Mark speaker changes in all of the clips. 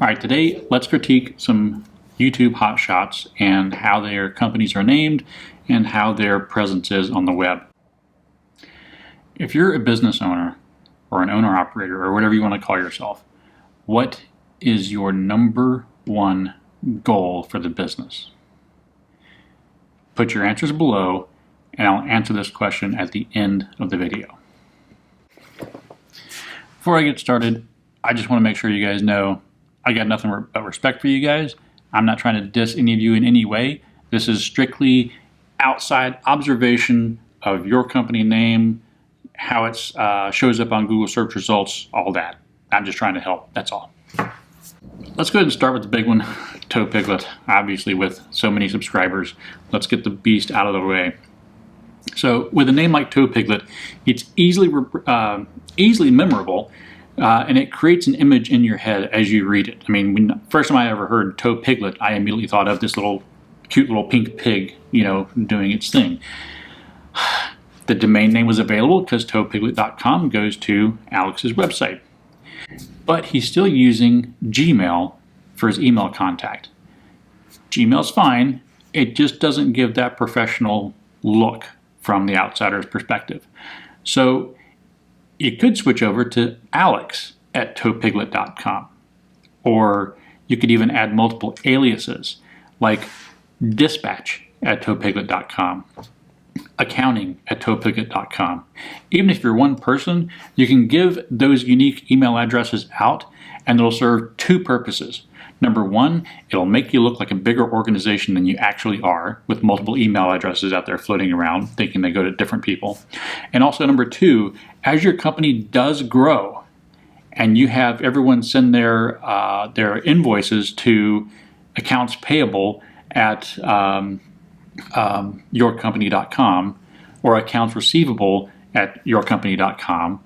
Speaker 1: All right, today let's critique some YouTube hotshots and how their companies are named and how their presence is on the web. If you're a business owner or an owner-operator or whatever you want to call yourself, what is your number one goal for the business? Put your answers below and I'll answer this question at the end of the video. Before I get started, I just want to make sure you guys know I got nothing but respect for you guys. I'm not trying to diss any of you in any way. This is strictly outside observation of your company name, how it shows up on Google search results, all that. I'm just trying to help, that's all. Let's go ahead and start with the big one, Toe Piglet. Obviously with so many subscribers, let's get the beast out of the way. So with a name like Toe Piglet, it's easily memorable. And it creates an image in your head as you read it. I mean, first time I ever heard Toe Piglet, I immediately thought of this cute little pink pig, doing its thing. The domain name was available because toepiglet.com goes to Alex's website. But he's still using Gmail for his email contact. Gmail's fine, it just doesn't give that professional look from the outsider's perspective. So you could switch over to alex@toepiglet.com, or you could even add multiple aliases like dispatch@toepiglet.com, accounting@toepiglet.com. Even if you're one person, you can give those unique email addresses out and it'll serve two purposes. Number one, it'll make you look like a bigger organization than you actually are, with multiple email addresses out there floating around thinking they go to different people. And also number two, as your company does grow and you have everyone send their invoices to accounts payable at yourcompany.com or accounts receivable at yourcompany.com,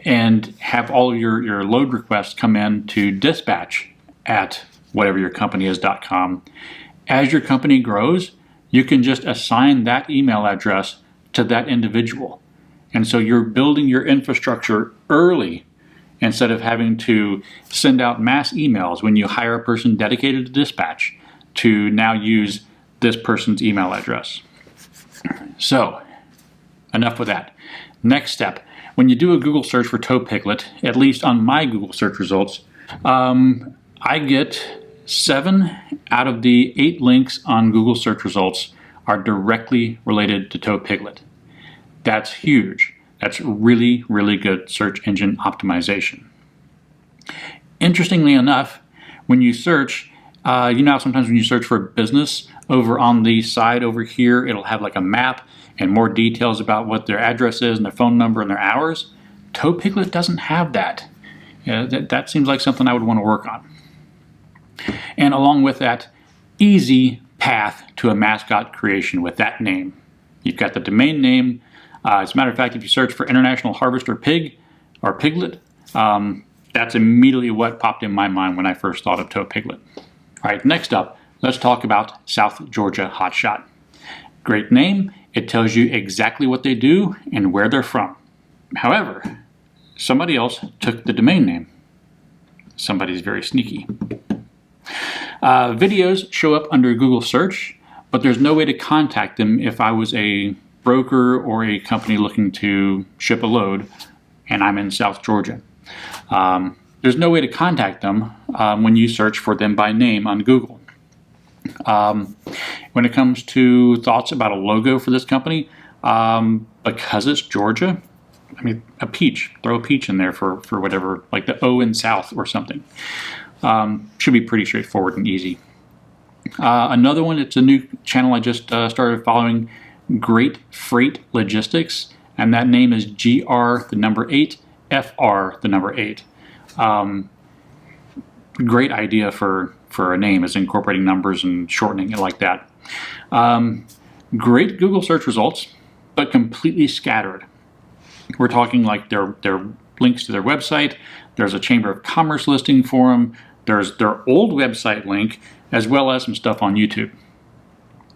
Speaker 1: and have all of your load requests come in to dispatch at whatever your company is.com. As your company grows, you can just assign that email address to that individual. And so you're building your infrastructure early instead of having to send out mass emails when you hire a person dedicated to dispatch to now use this person's email address. So enough with that. Next step, when you do a Google search for Toe Piglet, at least on my Google search results, I get 7 out of the 8 links on Google search results are directly related to Toe Piglet. That's huge. That's really, really good search engine optimization. Interestingly enough, when you search, sometimes when you search for a business, over on the side over here, it'll have like a map and more details about what their address is and their phone number and their hours. Toe Piglet doesn't have that. That seems like something I would want to work on. And along with that, easy path to a mascot creation with that name. You've got the domain name. As a matter of fact, if you search for International Harvester Pig or Piglet, that's immediately what popped in my mind when I first thought of Toe Piglet. All right, next up, let's talk about South Georgia Hotshot. Great name. It tells you exactly what they do and where they're from. However, somebody else took the domain name. Somebody's very sneaky. Videos show up under Google search, but there's no way to contact them if I was a broker or a company looking to ship a load and I'm in South Georgia. There's no way to contact them when you search for them by name on Google. When it comes to thoughts about a logo for this company, because it's Georgia, I mean, a peach, throw a peach in there for whatever, like the O in South or something. Should be pretty straightforward and easy. Another one, it's a new channel I just started following, Great Freight Logistics, and that name is GR8, FR8. Great idea for a name, is incorporating numbers and shortening it like that. Great Google search results, but completely scattered. We're talking like their links to their website. There's a Chamber of Commerce listing for them. There's their old website link, as well as some stuff on YouTube.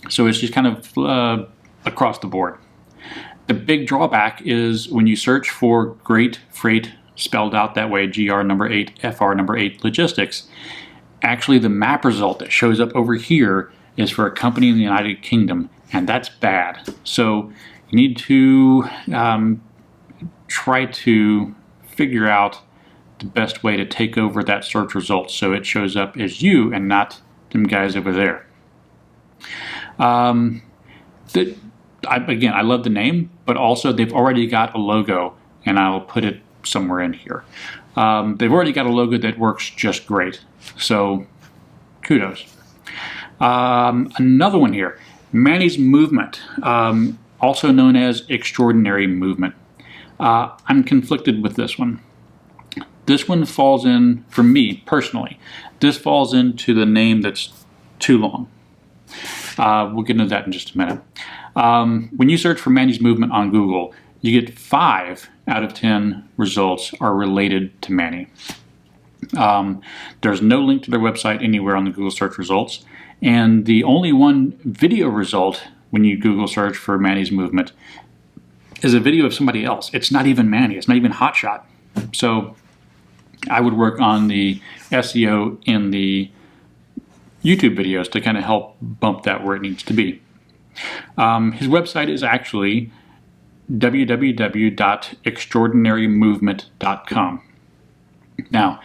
Speaker 1: So it's just kind of across the board. The big drawback is when you search for Great Freight spelled out that way, GR number 8, FR number 8 logistics. Actually, the map result that shows up over here is for a company in the United Kingdom, and that's bad. So you need to try to figure out the best way to take over that search result so it shows up as you and not them guys over there. Again, I love the name, but also they've already got a logo, and I'll put it somewhere in here. They've already got a logo that works just great, so kudos. Another one here, Manny's Movement, also known as Extraordinary Movement. I'm conflicted with this one. This one falls in, for me personally, this falls into the name that's too long. We'll get into that in just a minute. When you search for Manny's Movement on Google, you get 5 out of 10 results are related to Manny. There's no link to their website anywhere on the Google search results, and the only one video result when you Google search for Manny's Movement is a video of somebody else. It's not even Manny, it's not even Hotshot. So I would work on the SEO in the YouTube videos to kind of help bump that where it needs to be. His website is actually www.extraordinarymovement.com. Now,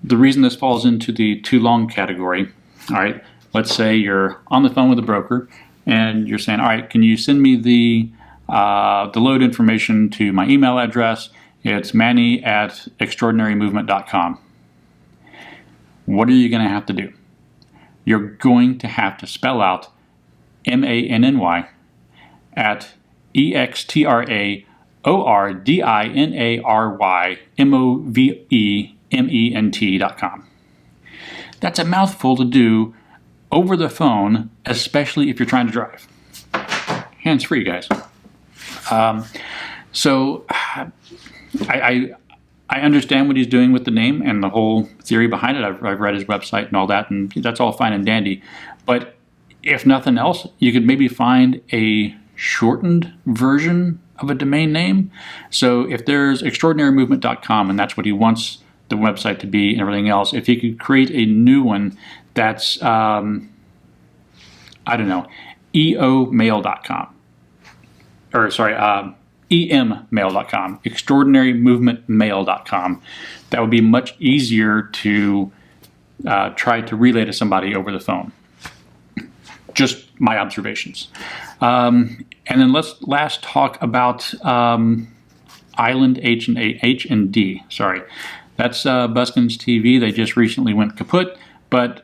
Speaker 1: the reason this falls into the too long category, all right, let's say you're on the phone with a broker and you're saying, all right, can you send me the load information to my email address? It's manny@extraordinarymovement.com. What are you going to have to do? You're going to have to spell out MANNY at extraordinarymovement.com. That's a mouthful to do over the phone, especially if you're trying to drive. Hands-free, guys. So I understand what he's doing with the name and the whole theory behind it. I've read his website and all that, and that's all fine and dandy. But if nothing else, you could maybe find a shortened version of a domain name. So if there's extraordinarymovement.com and that's what he wants the website to be and everything else, if he could create a new one that's, I don't know, eomail.com. Or sorry, emmail.com, extraordinarymovementmail.com. That would be much easier to try to relay to somebody over the phone. Just my observations. And then let's last talk about Island H&D. Sorry, that's Buskins TV. They just recently went kaput, but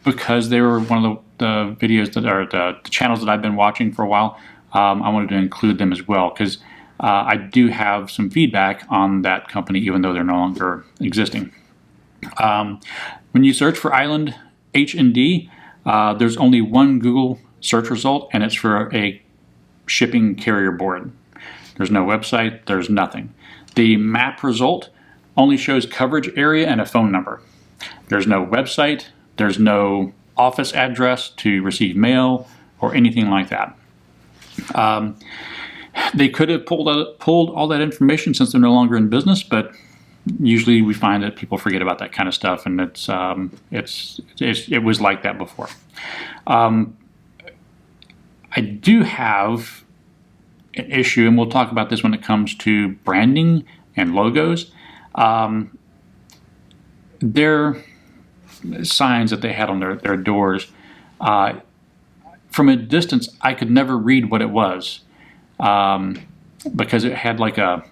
Speaker 1: because they were one of the videos that are the channels that I've been watching for a while, I wanted to include them as well because I do have some feedback on that company, even though they're no longer existing. When you search for Island H&D, there's only one Google search result, and it's for a shipping carrier board. There's no website, there's nothing. The map result only shows coverage area and a phone number. There's no website, there's no office address to receive mail or anything like that. They could have pulled all that information since they're no longer in business, but usually we find that people forget about that kind of stuff, and it was like that before. I do have an issue, and we'll talk about this when it comes to branding and logos. Their signs that they had on their doors, from a distance, I could never read what it was because it had like a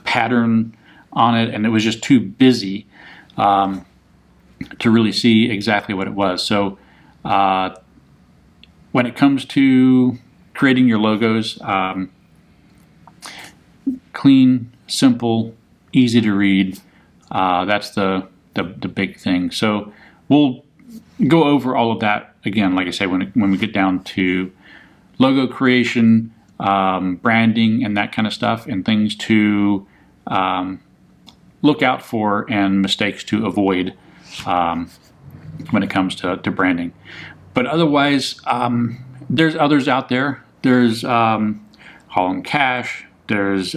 Speaker 1: pattern on it, and it was just too busy to really see exactly what it was. So when it comes to creating your logos, clean, simple, easy to read, that's the big thing. So we'll go over all of that again, like I say, when we get down to logo creation, branding, and that kind of stuff, and things to look out for and mistakes to avoid when it comes to branding. But otherwise, there's others out there. There's Holland Cash. There's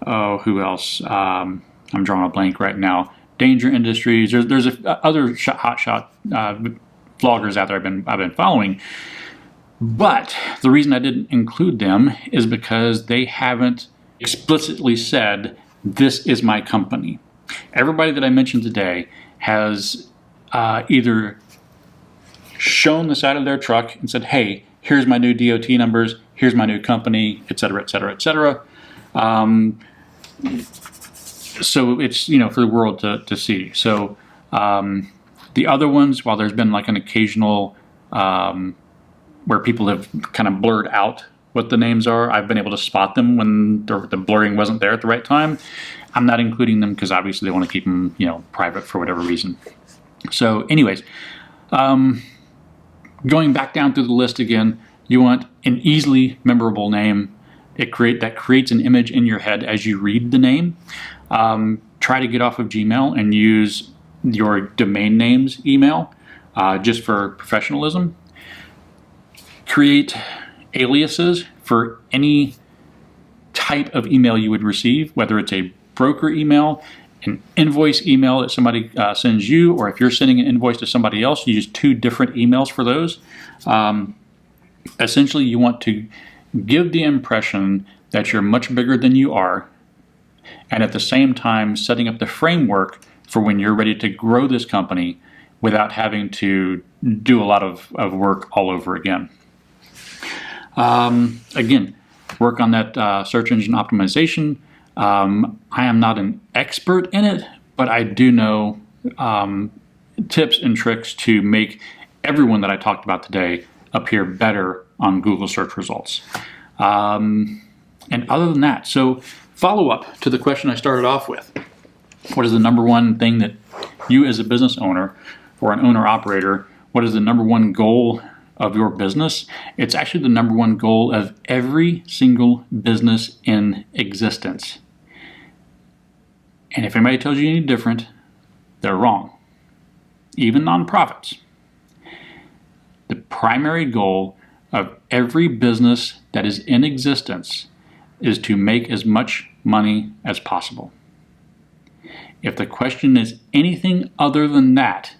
Speaker 1: oh, who else? I'm drawing a blank right now. Danger Industries. There's other hotshot vloggers out there I've been following. But the reason I didn't include them is because they haven't explicitly said, this is my company. Everybody that I mentioned today has either shown the side of their truck and said, hey, here's my new DOT numbers, here's my new company, et cetera, et cetera, et cetera. So it's, for the world to see. So the other ones, while there's been like an occasional where people have kind of blurred out what the names are, I've been able to spot them when the blurring wasn't there at the right time. I'm not including them because obviously they want to keep them, private for whatever reason. So anyways, going back down through the list again, you want an easily memorable name. That creates an image in your head as you read the name. Try to get off of Gmail and use your domain name's email just for professionalism. Create aliases for any type of email you would receive, whether it's a broker email, an invoice email that somebody sends you, or if you're sending an invoice to somebody else, you use 2 different emails for those. Essentially, you want to give the impression that you're much bigger than you are, and at the same time setting up the framework for when you're ready to grow this company without having to do a lot of work all over again. Again, work on that search engine optimization. I am not an expert in it, but I do know tips and tricks to make everyone that I talked about today appear better on Google search results. And other than that, so follow up to the question I started off with. What is the number one thing that you as a business owner or an owner-operator, what is the number one goal of your business? It's actually the number one goal of every single business in existence. And if anybody tells you any different, they're wrong. Even nonprofits. The primary goal of every business that is in existence is to make as much money as possible. If the question is anything other than that,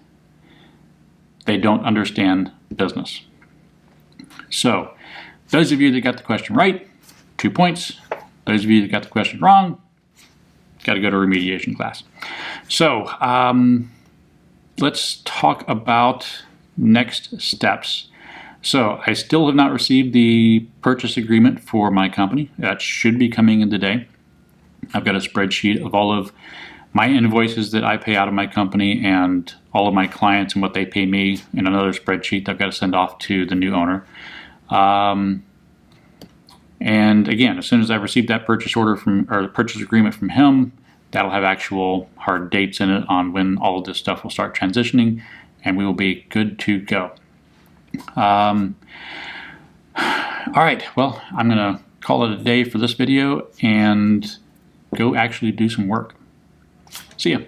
Speaker 1: they don't understand business. So, those of you that got the question right, 2 points. Those of you that got the question wrong, got to go to remediation class. So, let's talk about next steps. So, I still have not received the purchase agreement for my company. That should be coming in today. I've got a spreadsheet of all of my invoices that I pay out of my company and all of my clients and what they pay me in another spreadsheet that I've got to send off to the new owner. And again, as soon as I receive that purchase order or the purchase agreement from him, that'll have actual hard dates in it on when all of this stuff will start transitioning, and we will be good to go. All right, well, I'm going to call it a day for this video and go actually do some work. See ya.